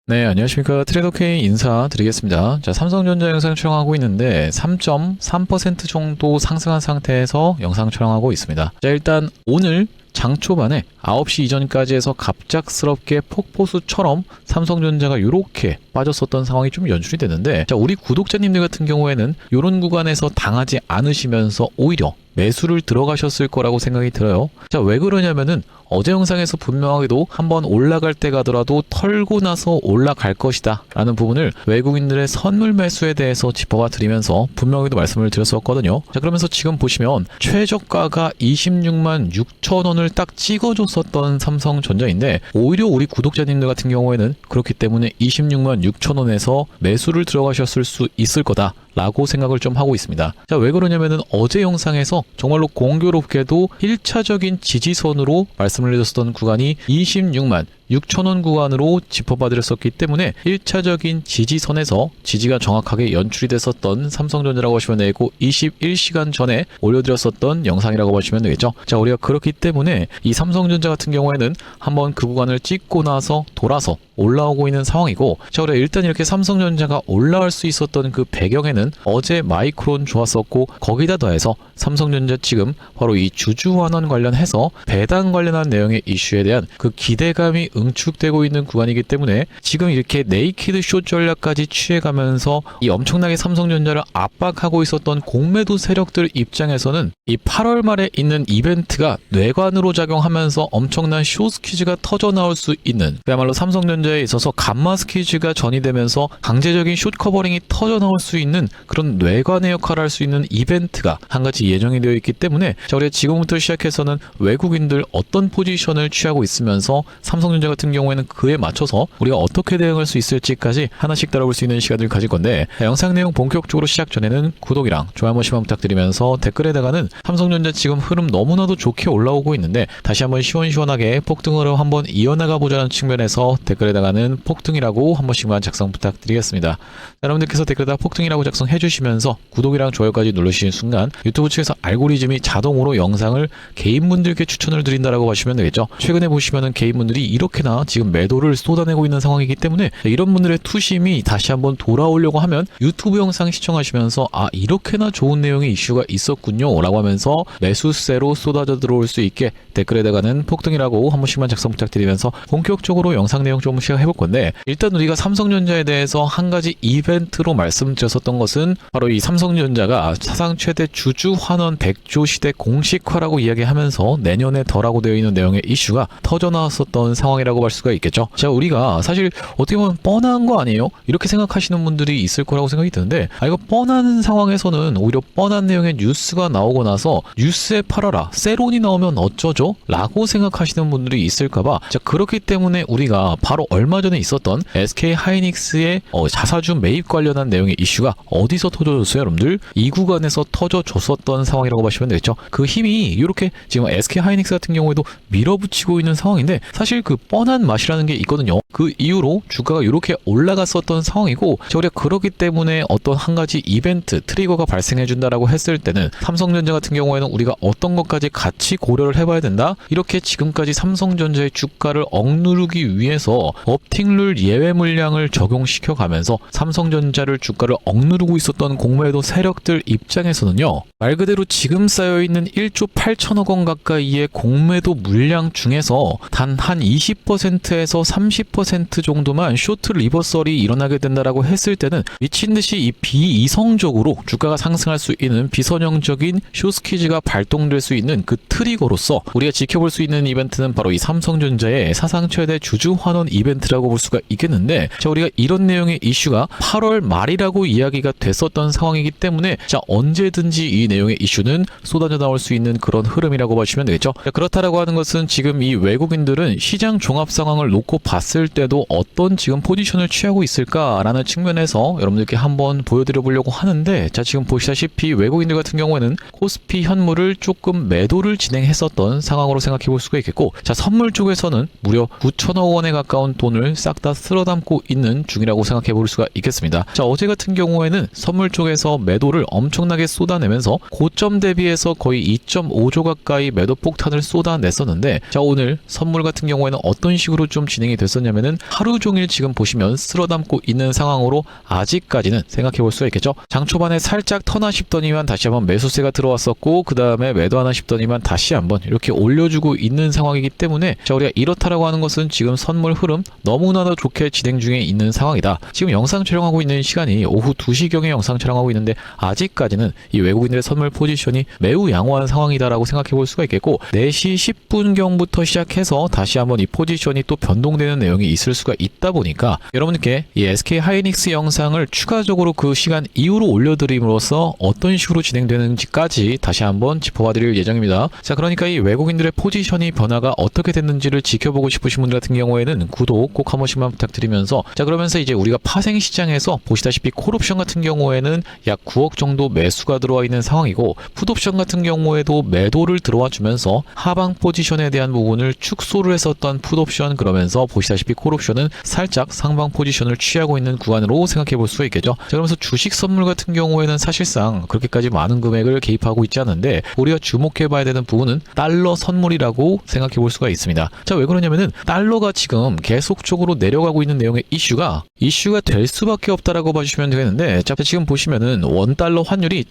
네, 안녕하십니까. 트레이더K 인사드리겠습니다. 자, 삼성전자 영상 촬영하고 있는데 3.3% 정도 상승한 상태에서 영상 촬영하고 있습니다. 자, 일단 오늘 장 초반에 9시 이전까지 해서 갑작스럽게 폭포수처럼 삼성전자가 이렇게 빠졌었던 상황이 좀 연출이 됐는데, 자, 우리 구독자님들 같은 경우에는 이런 구간에서 당하지 않으시면서 오히려 매수를 들어가셨을 거라고 생각이 들어요. 자, 왜 그러냐면은 어제 영상에서 분명하게도 한번 올라갈 때 가더라도 털고 나서 올라갈 것이다 라는 부분을 외국인들의 선물 매수에 대해서 짚어봐 드리면서 분명하게도 말씀을 드렸었거든요. 자, 그러면서 지금 보시면 최저가가 26만 6천 원을 딱 찍어줬었던 삼성전자인데, 오히려 우리 구독자님들 같은 경우에는 그렇기 때문에 26만 6천 원에서 매수를 들어가셨을 수 있을 거다 라고 생각을 좀 하고 있습니다. 자, 왜 그러냐면은 어제 영상에서 정말로 공교롭게도 1차적인 지지선으로 말씀을 해줬었던 구간이 26만 6천원 구간으로 짚어봐드렸었기 때문에 1차적인 지지선에서 지지가 정확하게 연출이 됐었던 삼성전자라고 하시면 되고, 21시간 전에 올려드렸었던 영상이라고 보시면 되겠죠. 자, 우리가 그렇기 때문에 이 삼성전자 같은 경우에는 한번 그 구간을 찍고 나서 돌아서 올라오고 있는 상황이고, 자, 우리가 일단 이렇게 삼성전자가 올라올 수 있었던 그 배경에는 어제 마이크론 좋았었고, 거기다 더해서 삼성전자 지금 바로 이 주주환원 관련해서 배당 관련한 내용의 이슈에 대한 그 기대감이 응축되고 있는 구간이기 때문에 지금 이렇게 네이키드 숏 전략까지 취해가면서 이 엄청나게 삼성전자를 압박하고 있었던 공매도 세력들 입장에서는 이 8월 말에 있는 이벤트가 뇌관으로 작용하면서 엄청난 숏 스퀴즈가 터져 나올 수 있는, 그야말로 삼성전자에 있어서 감마 스퀴즈가 전이되면서 강제적인 숏 커버링이 터져 나올 수 있는 그런 뇌관의 역할을 할 수 있는 이벤트가 한 가지 예정이 되어 있기 때문에, 자, 우리가 지금부터 시작해서는 외국인들 어떤 포지션을 취하고 있으면서 삼성전자 같은 경우에는 그에 맞춰서 우리가 어떻게 대응할 수 있을지까지 하나씩 다뤄볼 수 있는 시간을 가질 건데, 영상 내용 본격적으로 시작 전에는 구독이랑 좋아요 한 번씩만 부탁드리면서, 댓글에다가는 삼성전자 지금 흐름 너무나도 좋게 올라오고 있는데 다시 한번 시원시원하게 폭등으로 한번 이어나가 보자는 측면에서 댓글에다가는 폭등이라고 한 번씩만 작성 부탁드리겠습니다. 자, 여러분들께서 댓글에다 폭등이라고 작성해 주시면서 구독이랑 좋아요까지 누르시는 순간 유튜브 측에서 알고리즘이 자동으로 영상을 개인분들께 추천을 드린다라고 하시면 되겠죠. 최근에 보시면은 개인분들이 이렇게나 지금 매도를 쏟아내고 있는 상황이기 때문에, 이런 분들의 투심이 다시 한번 돌아오려고 하면 유튜브 영상 시청하시면서 아, 이렇게나 좋은 내용의 이슈가 있었군요 라고 하면서 매수세로 쏟아져 들어올 수 있게 댓글에다가는 폭등이라고 한 번씩만 작성 부탁드리면서 본격적으로 영상 내용 좀 시작해볼 건데, 일단 우리가 삼성전자에 대해서 한 가지 이벤트로 말씀드렸었던 것은 바로 이 삼성전자가 사상 최대 주주 환원 100조 시대 공식화라고 이야기하면서 내년에 덜하고 되어 있는 내용의 이슈가 터져 나왔었던 상황이라고 할 수가 있겠죠. 자, 우리가 사실 어떻게 보면 뻔한 거 아니에요? 이렇게 생각하시는 분들이 있을 거라고 생각이 드는데, 이거 뻔한 상황에서는 오히려 뻔한 내용의 뉴스가 나오고 나서 뉴스에 팔아라, 세론이 나오면 어쩌죠? 라고 생각하시는 분들이 있을까봐, 자, 그렇기 때문에 우리가 바로 얼마 전에 있었던 SK 하이닉스의 자사주 매입 관련한 내용의 이슈가 어디서 터져줬어요, 여러분들? 이 구간에서 터져줬었던 상황이라고 보시면 되겠죠. 그 힘이 이렇게 지금 SK 하이닉스 같은 경우에도 밀어붙이고 있는 상황인데, 사실 그 뻔한 맛이라는 게 있거든요. 그 이후로 주가가 이렇게 올라갔었던 상황이고, 우리가 그렇기 때문에 어떤 한 가지 이벤트 트리거가 발생해 준다라고 했을 때는 삼성전자 같은 경우에는 우리가 어떤 것까지 같이 고려를 해봐야 된다. 이렇게 지금까지 삼성전자의 주가를 억누르기 위해서 업팅룰 예외 물량을 적용시켜 가면서 삼성전자를 주가를 억누르고 있었던 공매도 세력들 입장에서는요, 말 그대로 지금 쌓여있는 1조 8천억 원 가까이의 공매도 물량 중에서 단 한 20%에서 30% 정도만 쇼트 리버설이 일어나게 된다라고 했을 때는 미친듯이 이 비이성적으로 주가가 상승할 수 있는 비선형적인 숏스퀴즈가 발동될 수 있는 그 트리거로서 우리가 지켜볼 수 있는 이벤트는 바로 이 삼성전자의 사상 최대 주주 환원 이벤트라고 볼 수가 있겠는데, 자, 우리가 이런 내용의 이슈가 8월 말이라고 이야기가 됐었던 상황이기 때문에, 자, 언제든지 이 내용의 이슈는 쏟아져 나올 수 있는 그런 흐름이라고 보시면 되겠죠. 자, 그렇다라고 하는 것은 지금 이 외국인들은 시장 종합 상황을 놓고 봤을 때도 어떤 지금 포지션을 취하고 있을까라는 측면에서 여러분들께 한번 보여드려 보려고 하는데, 자, 지금 보시다시피 외국인들 같은 경우에는 코스피 현물을 조금 매도를 진행했었던 상황으로 생각해 볼 수가 있겠고, 자, 선물 쪽에서는 무려 9천억 원에 가까운 돈을 싹 다 쓸어 담고 있는 중이라고 생각해 볼 수가 있겠습니다. 자, 어제 같은 경우에는 선물 쪽에서 매도를 엄청나게 쏟아내면서 고점 대비해서 거의 2.5조 가까이 매도 폭탄을 쏟아냈었는데, 자, 오늘 선물 같은 경우에는 어떤 어떤 식으로 좀 진행이 됐었냐면은 하루 종일 지금 보시면 쓸어담고 있는 상황으로 아직까지는 생각해 볼 수가 있겠죠. 장 초반에 살짝 터나 싶더니만 다시 한번 매수세가 들어왔었고 그 다음에 매도 하나 싶더니만 다시 한번 이렇게 올려주고 있는 상황이기 때문에 자, 우리가 이렇다라고 하는 것은 지금 선물 흐름 너무나도 좋게 진행 중에 있는 상황이다. 지금 영상 촬영하고 있는 시간이 오후 2시경에 영상 촬영하고 있는데 아직까지는 이 외국인들의 선물 포지션이 매우 양호한 상황이다라고 생각해 볼 수가 있겠고 4시 10분경부터 시작해서 다시 한번 이 포지션이 또 변동되는 내용이 있을 수가 있다 보니까 여러분들께 이 SK 하이닉스 영상을 추가적으로 그 시간 이후로 올려드림으로써 어떤 식으로 진행되는지까지 다시 한번 짚어봐 드릴 예정입니다. 자, 그러니까 이 외국인들의 포지션이 변화가 어떻게 됐는지를 지켜보고 싶으신 분들 같은 경우에는 구독 꼭 한 번씩만 부탁드리면서 자, 그러면서 이제 우리가 파생 시장에서 보시다시피 콜옵션 같은 경우에는 약 9억 정도 매수가 들어와 있는 상황이고 풋옵션 같은 경우에도 매도를 들어와 주면서 하방 포지션에 대한 부분을 축소를 했었던 풋옵션, 그러면서 보시다시피 콜옵션은 살짝 상방 포지션을 취하고 있는 구간으로 생각해 볼 수 있겠죠. 자, 그러면서 주식 선물 같은 경우에는 사실상 그렇게까지 많은 금액을 개입하고 있지 않은데 우리가 주목해 봐야 되는 부분은 달러 선물이라고 생각해 볼 수가 있습니다. 자, 왜 그러냐면은 달러가 지금 계속적으로 내려가고 있는 내용의 이슈가 될 수밖에 없다라고 봐주시면 되겠는데 자, 지금 보시면은 원달러 환율이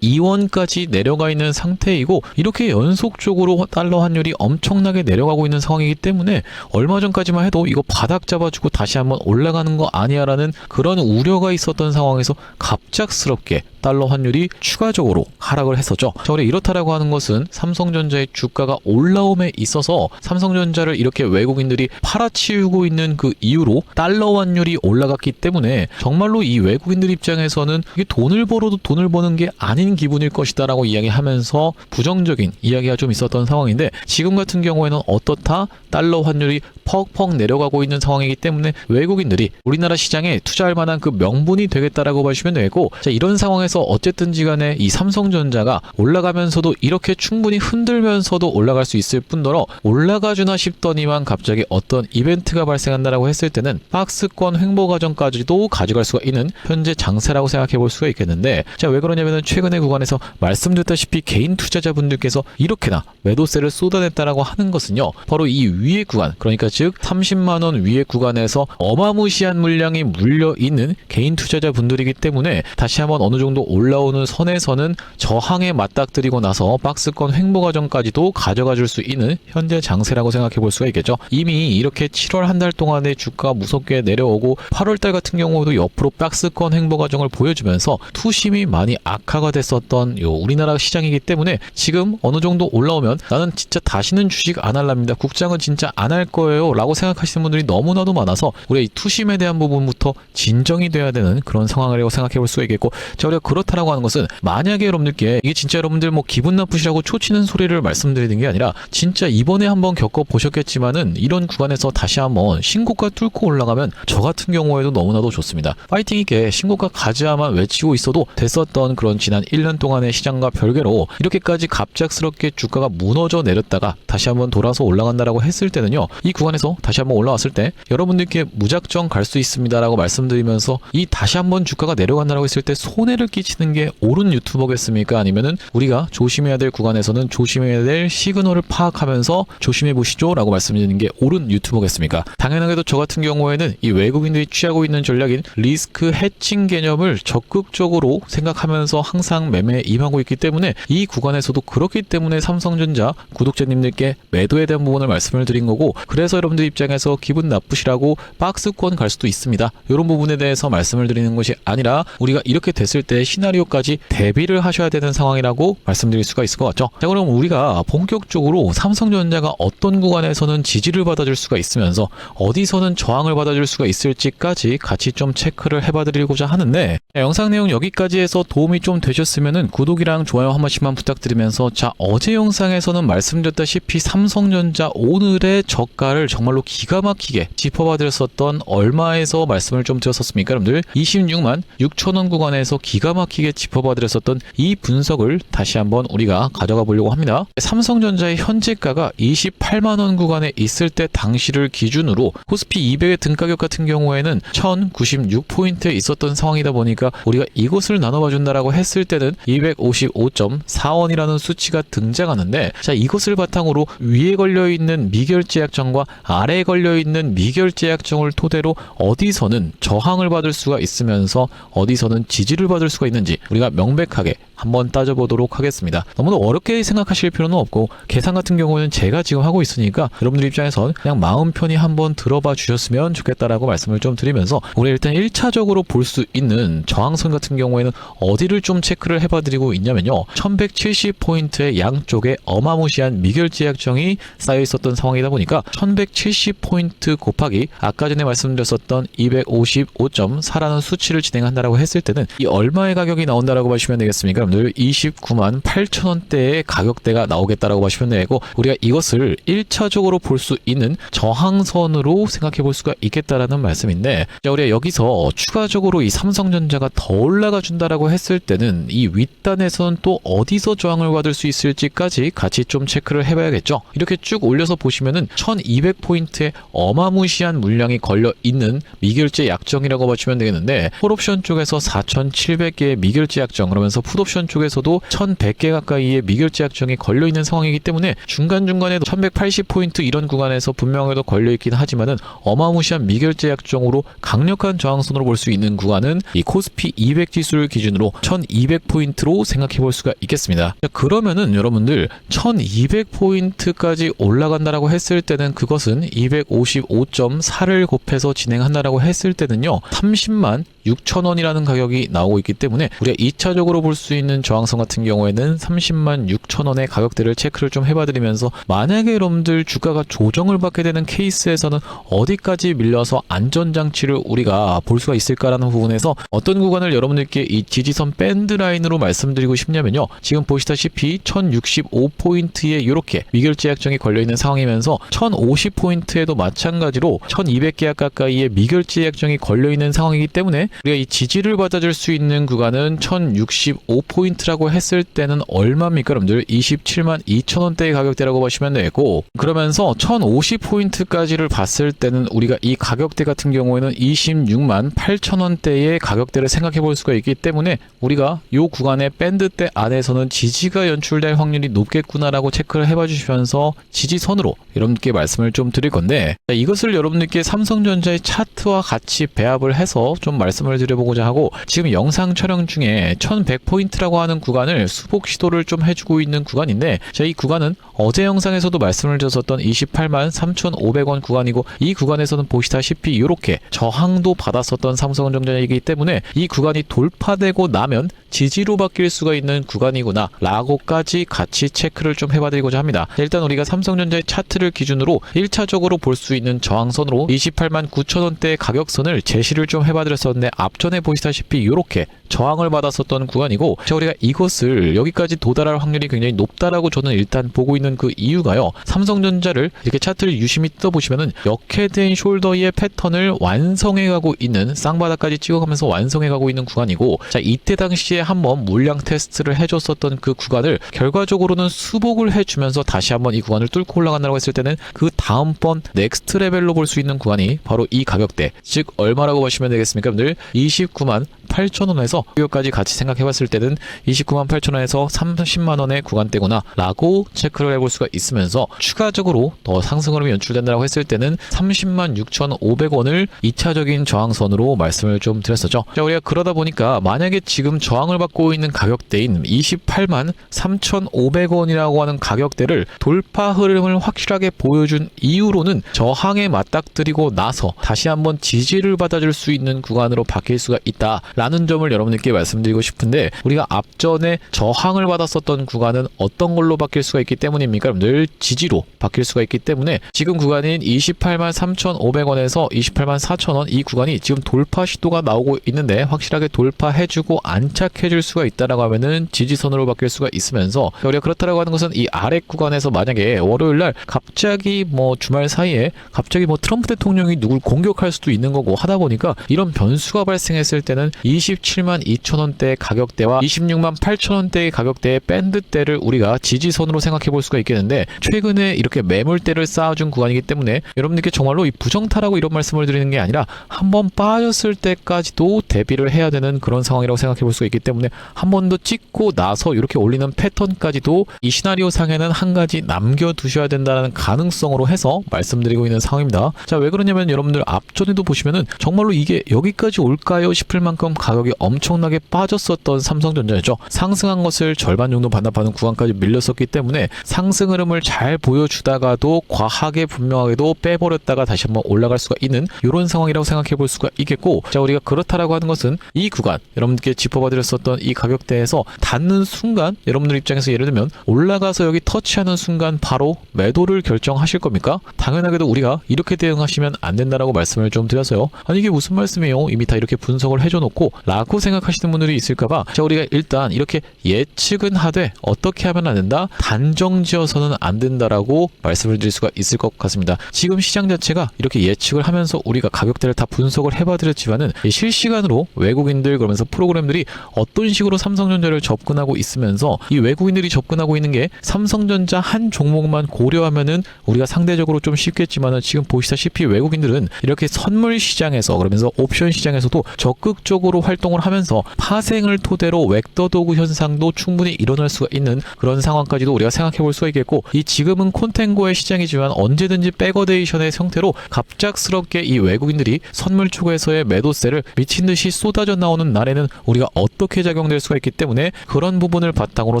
1382원까지 내려가 있는 상태이고 이렇게 연속적으로 달러 환율이 엄청나게 내려가고 있는 상황이기 때문에 얼마 전까지만 해도 이거 바닥 잡아주고 다시 한번 올라가는 거 아니야라는 그런 우려가 있었던 상황에서 갑작스럽게 달러 환율이 추가적으로 하락을 했었죠. 자, 우리 이렇다라고 하는 것은 삼성전자의 주가가 올라옴에 있어서 삼성전자를 이렇게 외국인들이 팔아치우고 있는 그 이유로 달러 환율이 올라갔기 때문에 정말로 이 외국인들 입장에서는 이게 돈을 벌어도 돈을 버는 게 아닌 기분일 것이다 라고 이야기하면서 부정적인 이야기가 좀 있었던 상황인데 지금 같은 경우에는 어떻다? 달러 환율이 퍽퍽 내려가고 있는 상황이기 때문에 외국인들이 우리나라 시장에 투자할 만한 그 명분이 되겠다라고 봐주시면 되겠고 자, 이런 상황에서 어쨌든지 간에 이 삼성전자가 올라가면서도 이렇게 충분히 흔들면서도 올라갈 수 있을 뿐더러 올라가주나 싶더니만 갑자기 어떤 이벤트가 발생한다라고 했을 때는 박스권 횡보 과정까지도 가져갈 수가 있는 현재 장세라고 생각해 볼 수가 있겠는데 자, 왜 그러냐면은 최근의 구간에서 말씀드렸다시피 개인 투자자분들께서 이렇게나 매도세를 쏟아냈다라고 하는 것은요 바로 이 위의 구간, 그러니까 즉 30만원 위의 구간에서 어마무시한 물량이 물려있는 개인 투자자분들이기 때문에 다시 한번 어느 정도 올라오는 선에서는 저항에 맞닥뜨리고 나서 박스권 횡보 과정까지도 가져가 줄 수 있는 현재 장세라고 생각해 볼 수가 있겠죠. 이미 이렇게 7월 한 달 동안에 주가가 무섭게 내려오고 8월달 같은 경우도 옆으로 박스권 횡보 과정을 보여주면서 투심이 많이 악화가 됐었던 요 우리나라 시장이기 때문에 지금 어느 정도 올라오면 나는 진짜 다시는 주식 안 할랍니다. 국장은 진짜 안 할 거예요 라고 생각하시는 분들이 너무나도 많아서 우리가 이 투심에 대한 부분부터 진정이 돼야 되는 그런 상황이라고 생각해 볼 수가 있겠고 자, 우리가 그렇다라고 하는 것은 만약에 여러분들께 이게 진짜 여러분들 뭐 기분 나쁘시라고 초치는 소리를 말씀드리는 게 아니라 진짜 이번에 한번 겪어보셨겠지만은 이런 구간에서 다시 한번 신고가 뚫고 올라가면 저 같은 경우에도 너무나도 좋습니다. 파이팅 있게 신고가 가져야만 외치고 있어도 됐었던 그런 지난 1년 동안의 시장과 별개로 이렇게까지 갑작스럽게 주가가 무너져 내렸다가 다시 한번 돌아서 올라간다라고 했을 때는요 이 구간에서 다시 한번 올라왔을 때 여러분들께 무작정 갈 수 있습니다 라고 말씀드리면서 이 다시 한번 주가가 내려간다라고 했을 때 손해를 끼치는 게 옳은 유튜버겠습니까? 아니면은 우리가 조심해야 될 구간에서는 조심해야 될 시그널을 파악하면서 조심해 보시죠 라고 말씀드리는 게 옳은 유튜버겠습니까? 당연하게도 저 같은 경우에는 이 외국인들이 취하고 있는 전략인 리스크 해칭 개념을 적극적으로 생각하면서 항상 매매에 임하고 있기 때문에 이 구간에서도 그렇기 때문에 삼성전자 구독자님들께 매도에 대한 부분을 말씀을 드린 거고 그래서 여러분들 입장에서 기분 나쁘시라고 박스권 갈 수도 있습니다. 이런 부분에 대해서 말씀을 드리는 것이 아니라 우리가 이렇게 됐을 때 시나리오까지 대비를 하셔야 되는 상황이라고 말씀드릴 수가 있을 것 같죠. 자, 그럼 우리가 본격적으로 삼성전자가 어떤 구간에서는 지지를 받아줄 수가 있으면서 어디서는 저항을 받아줄 수가 있을지까지 같이 좀 체크를 해봐 드리고자 하는데 자, 영상 내용 여기까지 해서 도움이 좀 되셨으면은 구독이랑 좋아요 한 번씩만 부탁드리면서 자, 어제 영상에서는 말씀드렸다시피 삼성전자 오늘의 저가를 정말로 기가 막히게 짚어봐 드렸었던 얼마에서 말씀을 좀 드렸었습니까 여러분들? 26만 6천원 구간에서 기가 막히게 짚어봐 드렸었던 이 분석을 다시 한번 우리가 가져가 보려고 합니다. 삼성전자의 현재가가 28만원 구간에 있을 때 당시를 기준으로 코스피 200의 등가격 같은 경우에는 1096포인트에 있었던 상황이다 보니까 보니까 우리가 이곳을 나눠봐 준다라고 했을 때는 255.4원이라는 수치가 등장하는데, 자, 이것을 바탕으로 위에 걸려있는 미결제 약정과 아래에 걸려있는 미결제 약정을 토대로 어디서는 저항을 받을 수가 있으면서 어디서는 지지를 받을 수가 있는지 우리가 명백하게 한번 따져보도록 하겠습니다. 너무나 어렵게 생각하실 필요는 없고, 계산 같은 경우는 제가 지금 하고 있으니까 여러분들 입장에선 그냥 마음 편히 한번 들어봐 주셨으면 좋겠다라고 말씀을 좀 드리면서, 우리 일단 1차적으로 볼 수 있는 저항선 같은 경우에는 어디를 좀 체크를 해봐 드리고 있냐면요, 1170포인트의 양쪽에 어마무시한 미결제 약정이 쌓여 있었던 상황이다 보니까 1170포인트 곱하기 아까 전에 말씀드렸었던 255.4라는 수치를 진행한다라고 했을 때는 이 얼마의 가격이 나온다라고 보시면 되겠습니까? 여러분들 29만 8천원대의 가격대가 나오겠다라고 보시면 되고, 우리가 이것을 1차적으로 볼 수 있는 저항선으로 생각해 볼 수가 있겠다라는 말씀인데, 자, 우리가 여기서 추가적으로 이 삼성전자가 더 올라가 준다라고 했을 때는 이 윗단에서는 또 어디서 저항을 받을 수 있을지까지 같이 좀 체크를 해봐야겠죠. 이렇게 쭉 올려서 보시면은 1200포인트의 어마무시한 물량이 걸려 있는 미결제 약정이라고 보시면 되겠는데, 콜옵션 쪽에서 4700개의 미결제 약정, 그러면서 풋옵션 쪽에서도 1100개 가까이의 미결제 약정이 걸려 있는 상황이기 때문에 중간중간에도 1180포인트 이런 구간에서 분명히도 걸려 있긴 하지만은 어마무시한 미결제 약정으로 강력한 저항선으로 볼 수 있는 구간은 이 코스피 200 지수를 기준으로 1200포인트로 생각해 볼 수가 있겠습니다. 자, 그러면은 여러분들 1200포인트까지 올라간다라고 했을 때는 그것은 255.4를 곱해서 진행한다라고 했을 때는요, 30만 6천원이라는 가격이 나오고 있기 때문에 우리가 2차적으로 볼 수 있는 저항선 같은 경우에는 30만 6천원의 가격대를 체크를 좀 해봐드리면서, 만약에 여러분들 주가가 조정을 받게 되는 케이스에서는 어디까지 밀려서 안전장치를 우리가 볼 수가 있을까라는 부분에서 어떤 구간을 여러분들께 이 지지선 밴드라인으로 말씀드리고 싶냐면요, 지금 보시다시피 1065포인트에 이렇게 미결제 약정이 걸려있는 상황이면서 1050포인트에도 마찬가지로 1200개 가까이의 미결제 약정이 걸려있는 상황이기 때문에 우리가 이 지지를 받아줄 수 있는 구간은 1065포인트라고 했을 때는 얼마입니까? 여러분들 27만 2천원대의 가격대라고 보시면 되고, 그러면서 1050포인트까지를 봤을 때는 우리가 이 가격대 같은 경우에는 26만 8천원대의 가격대를 생각해 볼 수가 있기 때문에 우리가 이 구간의 밴드대 안에서는 지지가 연출될 확률이 높겠구나라고 체크를 해봐 주시면서 지지선으로 여러분께 말씀을 좀 드릴 건데, 이것을 여러분들께 삼성전자의 차트와 같이 배합을 해서 좀 말씀을 드려보고자 하고, 지금 영상 촬영 중에 1100포인트라고 하는 구간을 수복 시도를 좀 해주고 있는 구간인데, 자, 이 구간은 어제 영상에서도 말씀을 드렸었던 28만 3,500원 구간이고, 이 구간에서는 보시다시피 이렇게 저항도 받았었던 삼성전자이기 때문에 이 구간이 돌파되고 나면 지지로 바뀔 수가 있는 구간이구나 라고까지 같이 체크를 좀 해봐드리고자 합니다. 일단 우리가 삼성전자의 차트를 기준으로 1차적으로 볼 수 있는 저항선으로 28만 9천원대의 가격선을 제시를 좀 해봐드렸었는데, 앞전에 보시다시피 이렇게 저항을 받았었던 구간이고, 자, 우리가 이것을 여기까지 도달할 확률이 굉장히 높다라고 저는 일단 보고 있는 그 이유가요, 삼성전자를 이렇게 차트를 유심히 뜯어보시면은 역헤드앤 숄더의 패턴을 완성해가고 있는, 쌍바닥까지 찍어가면서 완성해가고 있는 구간이고, 자, 이때 당시에 한번 물량 테스트를 해줬었던 그 구간을 결과적으로는 수복을 해주면서 다시 한번 이 구간을 뚫고 올라간다고 했을 때는 그 다음번 넥스트 레벨로 볼 수 있는 구간이 바로 이 가격대, 즉 얼마라고 보시면 되겠습니까? 여러분들 29만 8천원에서 여기까지 같이 생각해봤을 때는 29만 8천원에서 30만원의 구간대구나 라고 체크를 해볼 수가 있으면서, 추가적으로 더 상승 흐름이 연출된다고 했을 때는 30만 6,500원을 2차적인 저항선으로 말씀을 좀 드렸었죠. 자, 우리가 그러다 보니까 만약에 지금 저항을 받고 있는 가격대인 28만 3,500원이라고 하는 가격대를 돌파 흐름을 확실하게 보여준 이후로는 저항에 맞닥뜨리고 나서 다시 한번 지지를 받아줄 수 있는 구간으로 바뀔 수가 있다 라는 점을 여러분들께 말씀드리고 싶은데, 우리가 앞전에 저항을 받았었던 구간은 어떤 걸로 바뀔 수가 있기 때문입니까? 늘 지지로 바뀔 수가 있기 때문에 지금 구간인 28만 3,500원에서 28만 4천원 이 구간이 지금 돌파 시도가 나오고 있는데, 확실하게 돌파해주고 안착해줄 수가 있다라고 하면은 지지선으로 바뀔 수가 있으면서, 우리가 그렇다라고 하는 것은 이 아래 구간에서 만약에 월요일날 갑자기 뭐 주말 사이에 갑자기 뭐 트럼프 대통령이 누굴 공격할 수도 있는 거고 하다 보니까 이런 변수가 발생했을 때는 27만 18만 2천원대 가격대와 26만 8천원대의 가격대의 밴드대를 우리가 지지선으로 생각해 볼 수가 있겠는데, 최근에 이렇게 매물대를 쌓아준 구간이기 때문에 여러분들께 정말로 이 부정타라고 이런 말씀을 드리는 게 아니라 한번 빠졌을 때까지도 대비를 해야 되는 그런 상황이라고 생각해 볼 수가 있기 때문에, 한 번 더 찍고 나서 이렇게 올리는 패턴까지도 이 시나리오 상에는 한 가지 남겨두셔야 된다는 가능성으로 해서 말씀드리고 있는 상황입니다. 자, 왜 그러냐면 여러분들 앞전에도 보시면은 정말로 이게 여기까지 올까요 싶을 만큼 가격이 엄청나게 빠졌었던 삼성전자였죠. 상승한 것을 절반 정도 반납하는 구간까지 밀렸었기 때문에 상승 흐름을 잘 보여주다가도 과하게 분명하게도 빼버렸다가 다시 한번 올라갈 수가 있는 이런 상황이라고 생각해 볼 수가 있겠고, 자, 우리가 그렇다라고 하는 것은 이 구간 여러분들께 짚어봐 드렸었던 이 가격대에서 닿는 순간 여러분들 입장에서 예를 들면 올라가서 여기 터치하는 순간 바로 매도를 결정하실 겁니까? 당연하게도 우리가 이렇게 대응하시면 안 된다라고 말씀을 좀 드렸어요. 아니 이게 무슨 말씀이에요? 이미 다 이렇게 분석을 해줘 놓고 라고 생각하시는 분들이 있을까봐, 자, 우리가 일단 이렇게 예측은 하되 어떻게 하면 안 된다? 단정 지어서는 안 된다라고 말씀을 드릴 수가 있을 것 같습니다. 지금 시장 자체가 이렇게 예측을 하면서 우리가 가격대를 다 분석을 해봐 드렸지만은 실시간으로 외국인들 그러면서 프로그램들이 어떤 식으로 삼성전자를 접근하고 있으면서 이 외국인들이 접근하고 있는 게 삼성전자 한 종목만 고려하면은 우리가 상대적으로 좀 쉽겠지만은, 지금 보시다시피 외국인들은 이렇게 선물 시장에서 그러면서 옵션 시장에서도 적극적으로 활동을 하면서 파생을 토대로 웩더 도구 현상도 충분히 일어날 수가 있는 그런 상황까지도 우리가 생각해 볼 수가 있겠고, 이 지금은 콘텐고의 시장이지만 언제든지 백어데이션의 형태로 갑작스럽게 이 외국인들이 선물 쪽에서의 매도세를 미친듯이 쏟아져 나오는 날에는 우리가 어떻게 작용될 수가 있기 때문에, 그런 부분을 바탕으로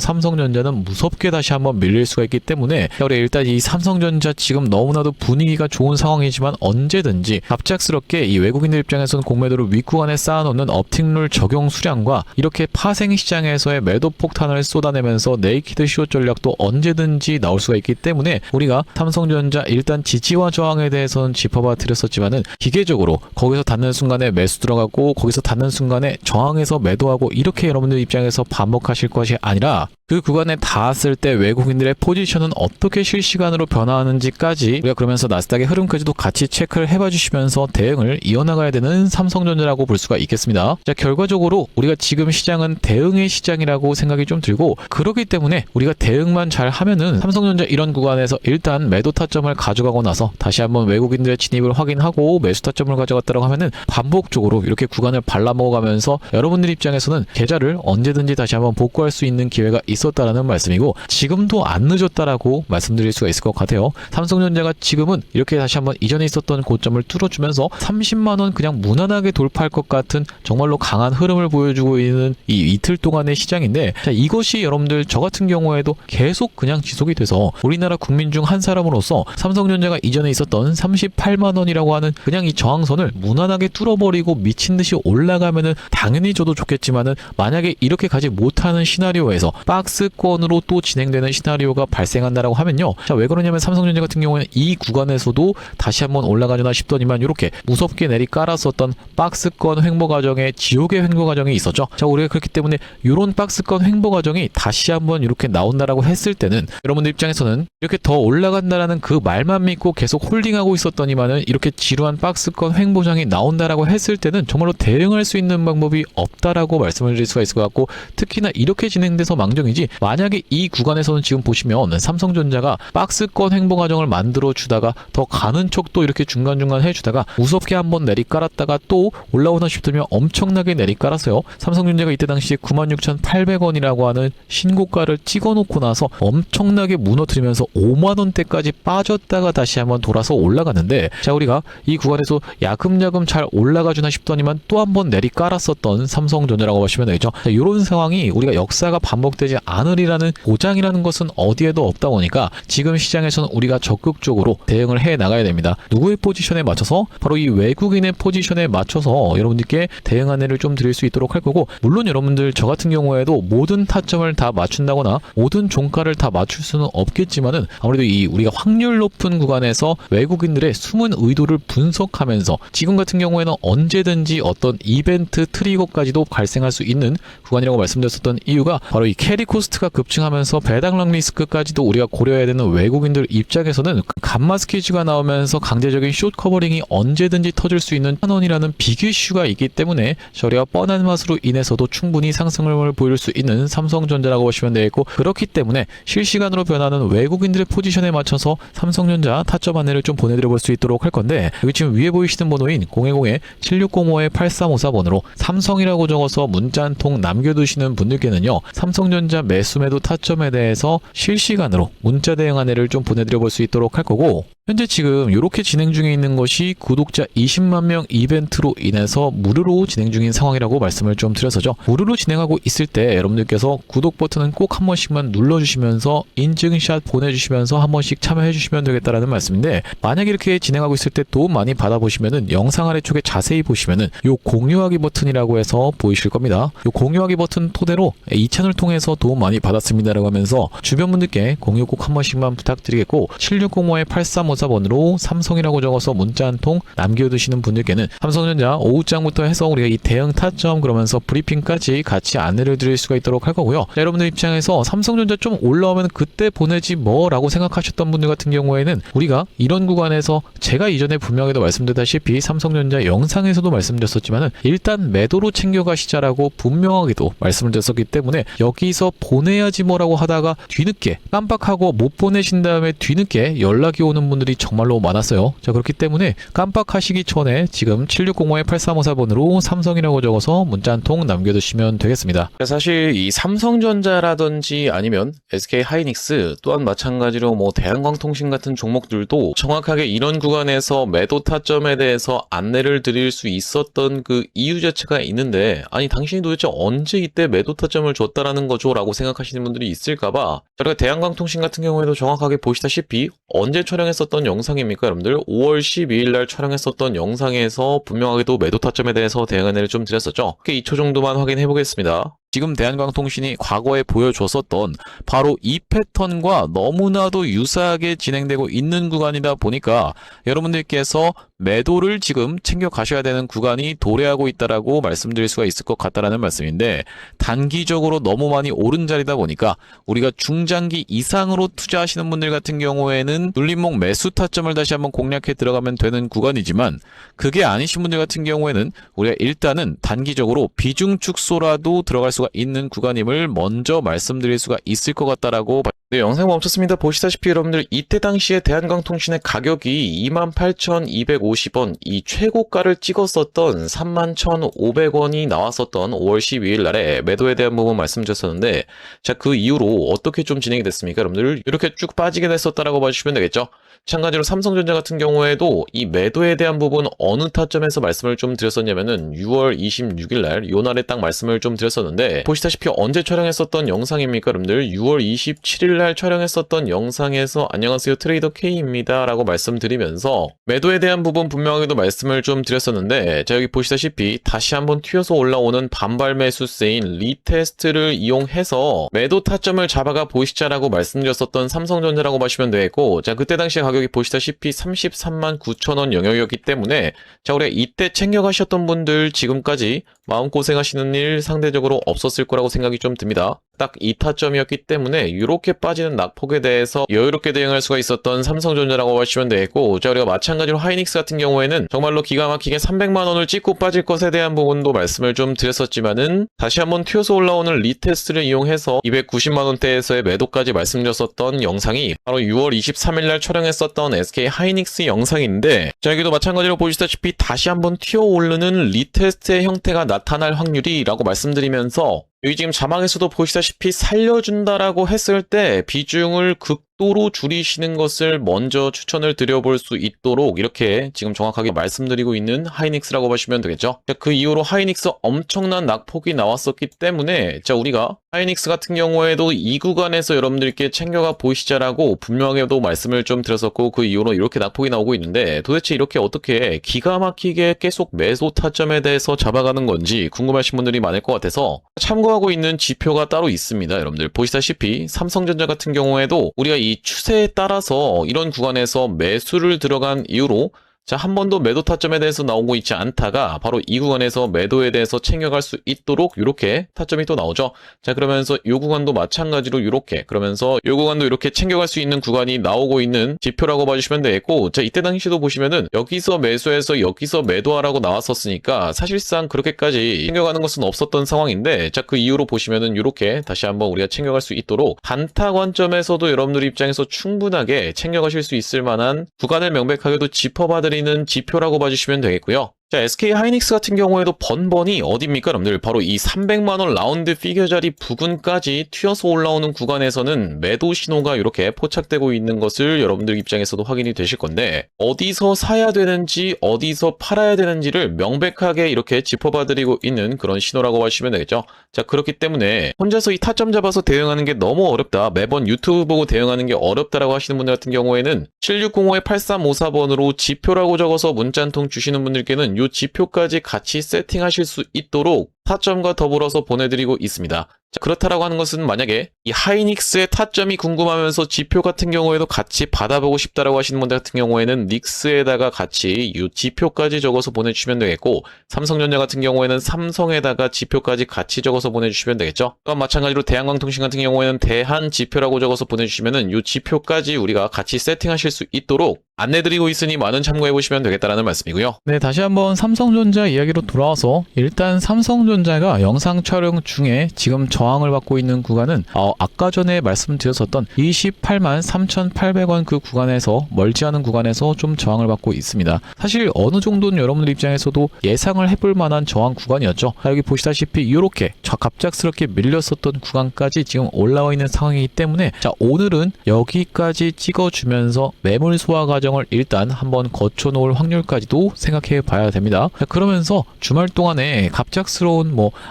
삼성전자는 무섭게 다시 한번 밀릴 수가 있기 때문에, 우리 일단 이 삼성전자 지금 너무나도 분위기가 좋은 상황이지만 언제든지 갑작스럽게 이 외국인들 입장에서는 공매도를 윗구간에 쌓아놓는 업틱룰 적용 수량과 이렇게 파생 시장에서의 매도 폭탄을 쏟아내면서 네이키드 숏 전략도 언제든지 나올 수가 있기 때문에, 우리가 삼성전자 일단 지지와 저항에 대해서는 짚어봐 드렸었지만은 기계적으로 거기서 닿는 순간에 매수 들어가고 거기서 닿는 순간에 저항해서 매도하고 이렇게 여러분들 입장에서 반복하실 것이 아니라, 그 구간에 닿았을 때 외국인들의 포지션은 어떻게 실시간으로 변화하는지까지 우리가 그러면서 나스닥의 흐름까지도 같이 체크를 해봐 주시면서 대응을 이어나가야 되는 삼성전자라고 볼 수가 있겠습니다. 자, 결과적으로 우리가 지금 시장은 대응의 시장이라고 생각이 좀 들고, 그렇기 때문에 우리가 대응만 잘 하면은 삼성전자 이런 구간에서 일단 매도 타점을 가져가고 나서 다시 한번 외국인들의 진입을 확인하고 매수 타점을 가져갔다고 하면은 반복적으로 이렇게 구간을 발라먹어가면서 여러분들 입장에서는 계좌를 언제든지 다시 한번 복구할 수 있는 기회가 있었다라는 말씀이고, 지금도 안 늦었다라고 말씀드릴 수가 있을 것 같아요. 삼성전자가 지금은 이렇게 다시 한번 이전에 있었던 고점을 뚫어주면서 30만원 그냥 무난하게 돌파할 것 같은 정말로 강한 흐름을 보여주고 있는 이 이틀 동안의 시장인데, 자, 이것이 여러분들 저 같은 경우에도 계속 그냥 지속이 돼서 우리나라 국민 중 한 사람으로서 삼성전자가 이전에 있었던 38만원이라고 하는 그냥 이 저항선을 무난하게 뚫어버리고 미친듯이 올라가면은 당연히 저도 좋겠지만은, 만약에 이렇게 가지 못하는 시나리오에서 박스권으로 또 진행되는 시나리오가 발생한다라고 하면요, 자, 왜 그러냐면 삼성전자 같은 경우에는 이 구간에서도 다시 한번 올라가려나 싶더니만 이렇게 무섭게 내리 깔았었던 박스권 횡보 과정에 지옥의 횡보 과정이 있었죠. 자, 우리가 그렇기 때문에 이런 박스권 횡보 과정이 다시 한번 이렇게 나온다라고 했을 때는 여러분들 입장에서는 이렇게 더 올라간다라는 그 말만 믿고 계속 홀딩하고 있었더니만은 이렇게 지루한 박스권 횡보장이 나온다라고 했을 때는 정말로 대응할 수 있는 방법이 없다라고 말씀을 드릴 수가 있을 것 같고, 특히나 이렇게 진행돼서 망정이지, 만약에 이 구간에서는 지금 보시면 삼성전자가 박스권 횡보 과정을 만들어 주다가 더 가는 척도 이렇게 중간중간 해주다가 무섭게 한번 내리 깔았다가 또 올라오나 싶으면 엄청나게 내리 깔았어요. 삼성전자가 이때 당시에 96,800원이라고 하는 신고가를 찍어놓고 나서 엄청나게 무너뜨리면서 5만원대까지 빠졌다가 다시 한번 돌아서 올라갔는데, 자, 우리가 이 구간에서 야금야금 잘 올라가주나 싶더니만 또 한번 내리 깔았었던 삼성전자라고 보시면 되겠죠. 자, 이런 상황이 우리가 역사가 반복되지 않으리라는 보장이라는 것은 어디에도 없다 보니까 지금 시장에서는 우리가 적극적으로 대응을 해 나가야 됩니다. 누구의 포지션에 맞춰서? 바로 이 외국인의 포지션에 맞춰서 여러분들께 대응 안내를 좀 드릴 수 있도록 할 거고, 물론 여러분들 저 같은 경우에도 모든 타점을 다 맞춘다거나 모든 종가를 다 맞출 수는 없겠지만은, 아무래도 이 우리가 확률 높은 구간에서 외국인들의 숨은 의도를 분석하면서 지금 같은 경우에는 언제든지 어떤 이벤트 트리거까지도 발생할 수 있는 구간이라고 말씀드렸었던 이유가 바로 이 캐리 코스트가 급증하면서 배당락 리스크까지도 우리가 고려해야 되는 외국인들 입장에서는 감마 스퀴즈가 나오면서 강제적인 숏 커버링이 언제든지 터질 수 있는 1,000원이라는 빅 이슈가 있기 때문에 저희가 뻔한 맛으로 인해서도 충분히 상승을 보일 수 있는 삼성전자라고 보시면 되겠고, 그렇기 때문에 실시간으로 변하는 외국인들의 포지션에 맞춰서 삼성전자 타점 안내를 좀 보내드려 볼 수 있도록 할 건데, 여기 지금 위에 보이시는 번호인 010-7605-8354번으로 삼성이라고 적어서 문자 한 통 남겨두시는 분들께는요, 삼성전자 매수 매도 타점에 대해서 실시간으로 문자 대응 안내를 좀 보내드려 볼 수 있도록 할 거고, 현재 지금 이렇게 진행 중에 있는 것이 구독자 20만 명 이벤트로 인해서 무료로 진행 중인 상황이라고 말씀을 좀 드려서죠. 무료로 진행하고 있을 때 여러분들께서 구독 버튼은 꼭 한 번씩만 눌러주시면서 인증샷 보내주시면서 한 번씩 참여해 주시면 되겠다라는 말씀인데, 만약에 이렇게 진행하고 있을 때 도움 많이 받아보시면은 영상 아래쪽에 자세히 보시면은 요 공유하기 버튼이라고 해서 보이실 겁니다. 요 공유하기 버튼 토대로 이 채널 통해서 도움 많이 받았습니다라고 하면서 주변 분들께 공유 꼭 한 번씩만 부탁드리겠고, 7605-8354번으로 삼성이라고 적어서 문자 한 통 남겨두시는 분들께는 삼성전자 오후장부터 해서 우리가 이 대응 타점 그러면서 브리핑까지 같이 안내를 드릴 수가 있도록 할 거고요. 자, 여러분들 입장에서 삼성전자 좀 올라오면 그때 보내지 뭐 라고 생각하셨던 분들 같은 경우에는 우리가 이런 구간에서 제가 이전에 분명히도 말씀드렸다시피 삼성전자 영상에서도 말씀드렸었지만은 일단 매도로 챙겨가시자라고 분명하게도 말씀을 드렸었기 때문에, 여기서 보내야지 뭐라고 하다가 뒤늦게 깜빡하고 못 보내신 다음에 뒤늦게 연락이 오는 분들이 정말로 많았어요. 자, 그렇기 때문에 깜빡하시기 전에 지금 7605-8354번으로 삼성이라고 적어서 문자 한 통 남겨두시면 되겠습니다. 사실 이 삼성전자라든지 아니면 SK하이닉스 또한 마찬가지로 뭐 대한광통신 같은 종목들도 정확하게 이런 구간에서 매도 타점에 대해서 안내를 드릴 수 있었던 그 이유 자체가 있는데, 아니 당신이 도대체 언제 이때 매도 타점을 줬다라는 거죠? 라고 생각하시는 분들이 있을까봐 저희가 대한광통신 같은 경우에도 정확하게 보시다시피 언제 촬영했었던 영상입니까 여러분들? 5월 12일 날 촬영했었던 영상에서 분명하게도 매도 타점에 대해서 대응 안내를 좀 드렸었죠. 2초 정도만 확인해 보겠습니다. 지금 대한광통신이 과거에 보여줬었던 바로 이 패턴과 너무나도 유사하게 진행되고 있는 구간이다 보니까 여러분들께서 매도를 지금 챙겨 가셔야 되는 구간이 도래하고 있다라고 말씀드릴 수가 있을 것 같다라는 말씀인데, 단기적으로 너무 많이 오른 자리다 보니까 우리가 중장기 이상으로 투자하시는 분들 같은 경우에는 눌림목 매수 타점을 다시 한번 공략해 들어가면 되는 구간이지만, 그게 아니신 분들 같은 경우에는 우리가 일단은 단기적으로 비중 축소라도 들어갈 수가 있는 구간임을 먼저 말씀드릴 수가 있을 것 같다라고. 네, 영상 멈췄습니다. 보시다시피 여러분들 이때 당시에 대한광통신의 가격이 28,250원, 이 최고가를 찍었었던 31,500원이 나왔었던 5월 12일 날에 매도에 대한 부분 말씀드렸었는데, 자, 그 이후로 어떻게 좀 진행이 됐습니까? 여러분들 이렇게 쭉 빠지게 됐었다라고 봐주시면 되겠죠. 마찬가지로 삼성전자 같은 경우에도 이 매도에 대한 부분 어느 타점에서 말씀을 좀 드렸었냐면은 6월 26일 날, 요 날에 딱 말씀을 좀 드렸었는데, 보시다시피 언제 촬영했었던 영상입니까 여러분들? 6월 27일 날 촬영했었던 영상에서 안녕하세요 트레이더 K입니다 라고 말씀드리면서 매도에 대한 부분 분명하게도 말씀을 좀 드렸었는데, 자, 여기 보시다시피 다시 한번 튀어서 올라오는 반발 매수세인 리테스트를 이용해서 매도 타점을 잡아가 보시자라고 말씀드렸었던 삼성전자라고 보시면 되겠고, 자, 그때 당시에 가격이 보시다시피 33만 9천원 영역이었기 때문에, 자, 우리가 이때 챙겨가셨던 분들 지금까지 마음고생하시는 일 상대적으로 없었을 거라고 생각이 좀 듭니다. 딱 이 타점이었기 때문에 이렇게 빠지는 낙폭에 대해서 여유롭게 대응할 수가 있었던 삼성전자라고 하시면 되겠고, 자, 우리가 마찬가지로 하이닉스 같은 경우에는 정말로 기가 막히게 300만 원을 찍고 빠질 것에 대한 부분도 말씀을 좀 드렸었지만은, 다시 한번 튀어서 올라오는 리테스트를 이용해서 290만 원대에서의 매도까지 말씀드렸었던 영상이 바로 6월 23일 날 촬영했었던 SK하이닉스 영상인데, 자, 여기도 마찬가지로 보시다시피 다시 한번 튀어 오르는 리테스트의 형태가 나타날 확률이라고 말씀드리면서, 여기 지금 자막에서도 보시다시피 살려준다라고 했을 때 비중을 극도로 줄이시는 것을 먼저 추천을 드려볼 수 있도록 이렇게 지금 정확하게 말씀드리고 있는 하이닉스라고 보시면 되겠죠. 그 이후로 하이닉스 엄청난 낙폭이 나왔었기 때문에, 자, 우리가 하이닉스 같은 경우에도 이 구간에서 여러분들께 챙겨가 보시자라고 분명하게도 말씀을 좀 드렸었고, 그 이후로 이렇게 낙폭이 나오고 있는데, 도대체 이렇게 어떻게 기가 막히게 계속 매도 타점에 대해서 잡아가는 건지 궁금하신 분들이 많을 것 같아서 참고하고 있는 지표가 따로 있습니다. 여러분들 보시다시피 삼성전자 같은 경우에도 우리가 이 추세에 따라서 이런 구간에서 매수를 들어간 이후로 자, 한 번도 매도 타점에 대해서 나오고 있지 않다가 바로 이 구간에서 매도에 대해서 챙겨갈 수 있도록 이렇게 타점이 또 나오죠. 자, 그러면서 이 구간도 마찬가지로 이렇게, 그러면서 이 구간도 이렇게 챙겨갈 수 있는 구간이 나오고 있는 지표라고 봐주시면 되겠고, 자, 이때 당시도 보시면은 여기서 매수해서 여기서 매도하라고 나왔었으니까 사실상 그렇게까지 챙겨가는 것은 없었던 상황인데, 자, 그 이후로 보시면은 이렇게 다시 한번 우리가 챙겨갈 수 있도록 단타 관점에서도 여러분들 입장에서 충분하게 챙겨가실 수 있을 만한 구간을 명백하게도 짚어봐드리는 지표라고 봐주시면 되겠고요. 자, SK 하이닉스 같은 경우에도 번번이 어딥니까, 여러분들? 바로 이 300만원 라운드 피겨 자리 부근까지 튀어서 올라오는 구간에서는 매도 신호가 이렇게 포착되고 있는 것을 여러분들 입장에서도 확인이 되실 건데, 어디서 사야 되는지, 어디서 팔아야 되는지를 명백하게 이렇게 짚어봐드리고 있는 그런 신호라고 하시면 되겠죠. 자, 그렇기 때문에 혼자서 이 타점 잡아서 대응하는 게 너무 어렵다, 매번 유튜브 보고 대응하는 게 어렵다라고 하시는 분들 같은 경우에는 7605-8354번으로 지표라고 적어서 문자 한 통 주시는 분들께는 이 지표까지 같이 세팅하실 수 있도록 타점과 더불어서 보내드리고 있습니다. 자, 그렇다라고 하는 것은 만약에 이 하이닉스의 타점이 궁금하면서 지표 같은 경우에도 같이 받아보고 싶다라고 하시는 분들 같은 경우에는 닉스에다가 같이 이 지표까지 적어서 보내주시면 되겠고, 삼성전자 같은 경우에는 삼성에다가 지표까지 같이 적어서 보내주시면 되겠죠. 또한 마찬가지로 대한광통신 같은 경우에는 대한 지표라고 적어서 보내주시면은 이 지표까지 우리가 같이 세팅하실 수 있도록 안내드리고 있으니 많은 참고해보시면 되겠다라는 말씀이고요. 네, 다시 한번 삼성전자 이야기로 돌아와서 일단 삼성전자가 영상 촬영 중에 지금 저항을 받고 있는 구간은 아까 전에 말씀드렸었던 283만 3,800원 그 구간에서 멀지 않은 구간에서 좀 저항을 받고 있습니다. 사실 어느 정도는 여러분들 입장에서도 예상을 해볼 만한 저항 구간이었죠. 자, 여기 보시다시피 이렇게 갑작스럽게 밀렸었던 구간까지 지금 올라와 있는 상황이기 때문에, 자, 오늘은 여기까지 찍어주면서 매물 소화 과정을 일단 한번 거쳐 놓을 확률까지도 생각해 봐야 됩니다. 자, 그러면서 주말 동안에 갑작스러운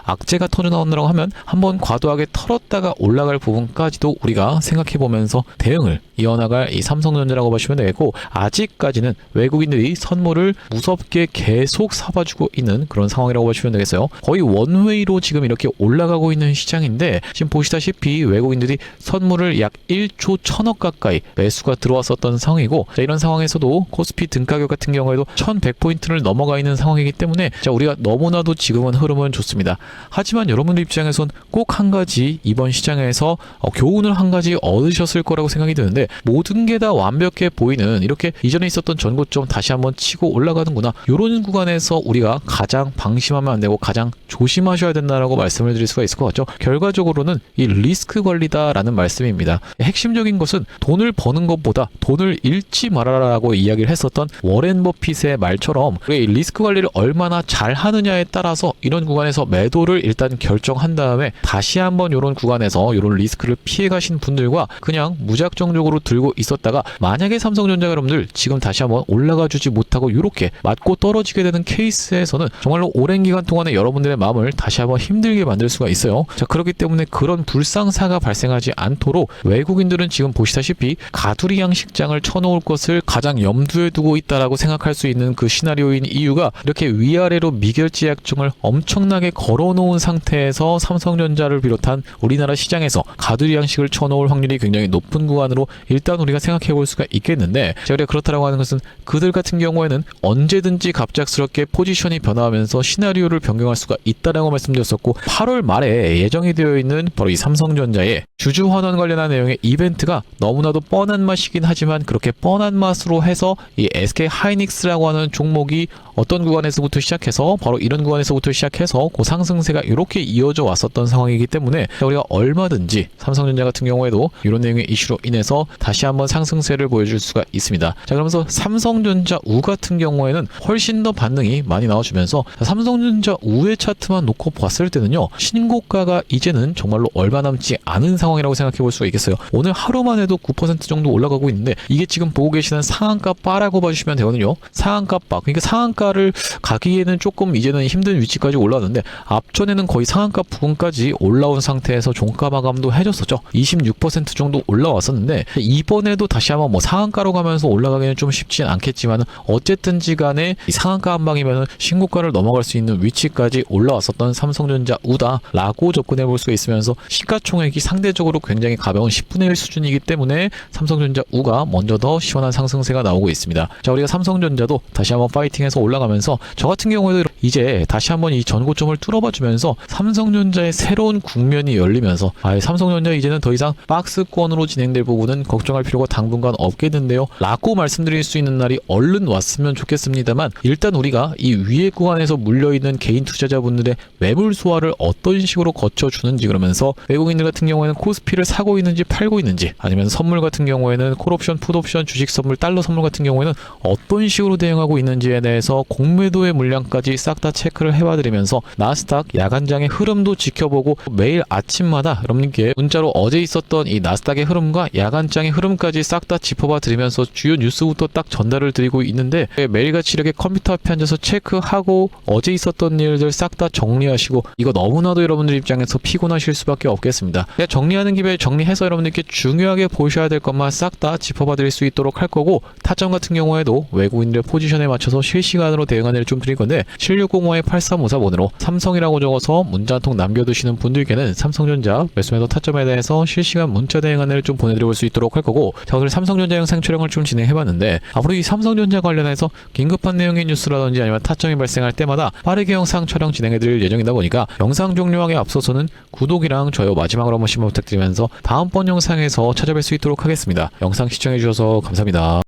악재가 터져 나온다고 하면 한번 과도하게 털었다가 올라갈 부분까지도 우리가 생각해 보면서 대응을 이어나갈 이 삼성전자라고 보시면 되겠고, 아직까지는 외국인들이 선물을 무섭게 계속 사봐주고 있는 그런 상황이라고 보시면 되겠어요. 거의 원웨이로 지금 이렇게 올라가고 있는 시장인데, 지금 보시다시피 외국인들이 선물을 약 1조 1000억 가까이 매수가 들어왔었던 상황이고, 자, 이런 상황에서도 코스피 등가격 같은 경우에도 1100포인트를 넘어가 있는 상황이기 때문에, 자, 우리가 너무나도 지금은 흐름은 좋습니다. 하지만 여러분들 입장에선 꼭 한 가지 이번 시장에서 교훈을 한 가지 얻으셨을 거라고 생각이 드는데, 모든 게 다 완벽해 보이는 이렇게 이전에 있었던 전고점 다시 한번 치고 올라가는구나, 이런 구간에서 우리가 가장 방심하면 안 되고 가장 조심하셔야 된다라고 말씀을 드릴 수가 있을 것 같죠. 결과적으로는 이 리스크 관리다라는 말씀입니다. 핵심적인 것은 돈을 버는 것보다 돈을 잃지 말아라라고 이야기를 했었던 워렌 버핏의 말처럼, 우리가 이 리스크 관리를 얼마나 잘 하느냐에 따라서 이런 구간에서 매도를 일단 결정한 다음에 다시 한번 이런 구간에서 이런 리스크를 피해 가신 분들과 그냥 무작정적으로 들고 있었다가 만약에 삼성전자 여러분들 지금 다시 한번 올라가 주지 못하고 이렇게 맞고 떨어지게 되는 케이스에서는 정말로 오랜 기간 동안에 여러분들의 마음을 다시 한번 힘들게 만들 수가 있어요. 자, 그렇기 때문에 그런 불상사가 발생하지 않도록 외국인들은 지금 보시다시피 가두리 양식장을 쳐놓을 것을 가장 염두에 두고 있다라고 생각할 수 있는 그 시나리오인 이유가, 이렇게 위아래로 미결제 약정을 엄청나게 걸어놓은 상태에서 삼성전자를 비롯한 우리나라 시장에서 가두리 양식을 쳐놓을 확률이 굉장히 높은 구간으로 일단 우리가 생각해 볼 수가 있겠는데, 제가 그렇다라고 하는 것은 그들 같은 경우에는 언제든지 갑작스럽게 포지션이 변화하면서 시나리오를 변경할 수가 있다라고 말씀드렸었고, 8월 말에 예정이 되어 있는 바로 이 삼성전자의 주주환원 관련한 내용의 이벤트가 너무나도 뻔한 맛이긴 하지만, 그렇게 뻔한 맛으로 해서 이 SK 하이닉스라고 하는 종목이 어떤 구간에서부터 시작해서 바로 이런 구간에서부터 시작해서 그 상승세가 이렇게 이어져 왔었던 상황이기 때문에, 우리가 얼마든지 삼성전자 같은 경우에도 이런 내용의 이슈로 인해서 다시 한번 상승세를 보여줄 수가 있습니다. 자, 그러면서 삼성전자 우 같은 경우에는 훨씬 더 반등이 많이 나와주면서, 삼성전자 우의 차트만 놓고 봤을 때는요, 신고가가 이제는 정말로 얼마 남지 않은 상황이라고 생각해 볼 수가 있겠어요. 오늘 하루만 해도 9% 정도 올라가고 있는데, 이게 지금 보고 계시는 상한가 바라고 봐주시면 되거든요. 상한가 바, 그러니까 상한가를 가기에는 조금 이제는 힘든 위치까지 올라왔는데, 앞전에는 거의 상한가 부근까지 올라온 상태에서 종가 마감도 해줬었죠. 26% 정도 올라왔었는데 이번에도 다시 한번 뭐 상한가로 가면서 올라가기는 좀 쉽진 않겠지만 어쨌든지 간에 이 상한가 한 방이면 신고가를 넘어갈 수 있는 위치까지 올라왔었던 삼성전자 우다라고 접근해 볼 수가 있으면서 시가총액이 상대적으로 굉장히 가벼운 10분의 1 수준이기 때문에 삼성전자 우가 먼저 더 시원한 상승세가 나오고 있습니다. 자, 우리가 삼성전자도 다시 한번 파이팅해서 올라가면서 저 같은 경우에도 이제 다시 한번 이 전고점을 뚫어봐 주면서 삼성전자의 새로운 국면이 열리면서 삼성전자 이제는 더 이상 박스권으로 진행될 부분은 걱정할 필요가 당분간 없겠는데요 라고 말씀드릴 수 있는 날이 얼른 왔으면 좋겠습니다만, 일단 우리가 이 위에 구간에서 물려있는 개인 투자자분들의 매물 소화를 어떤 식으로 거쳐주는지, 그러면서 외국인들 같은 경우에는 코스피를 사고 있는지 팔고 있는지, 아니면 선물 같은 경우에는 콜옵션, 풋옵션, 주식 선물, 달러 선물 같은 경우에는 어떤 식으로 대응하고 있는지에 대해서 공매도의 물량까지 싹 다 체크를 해봐드리면서 나스닥 야간장의 흐름도 지켜보고 매일 아침마다 여러분께 문자로 어제 있었던 이 나스닥의 흐름과 야간장의 흐름까지 싹 다 짚어봐드리면서 주요 뉴스부터 딱 전달을 드리고 있는데, 매일같이 이렇게 컴퓨터 앞에 앉아서 체크하고 어제 있었던 일들 싹 다 정리하시고, 이거 너무나도 여러분들 입장에서 피곤하실 수밖에 없겠습니다. 그냥 정리하는 김에 정리해서 여러분들께 중요하게 보셔야 될 것만 싹 다 짚어봐 드릴 수 있도록 할 거고, 타점 같은 경우에도 외국인들의 포지션에 맞춰서 실시간으로 대응 안내를 좀 드릴 건데 7605-8354번으로 삼성이라고 적어서 문자 한 통 남겨두시는 분들께는 삼성전자 매수매도 타점에 대해서 실시간 문자 대응 안내를 좀 보내드릴 수 있도록 할 거고, 자, 오늘 삼성전자 영상 촬영을 좀 진행해봤는데 앞으로 이 삼성전자 관련해서 긴급한 내용의 뉴스라든지 아니면 타점이 발생할 때마다 빠르게 영상 촬영 진행해드릴 예정이다 보니까 영상 종료하기에 앞서서는 구독이랑 좋아요 마지막으로 한 번씩만 부탁드리면서 다음번 영상에서 찾아뵐 수 있도록 하겠습니다. 영상 시청해주셔서 감사합니다.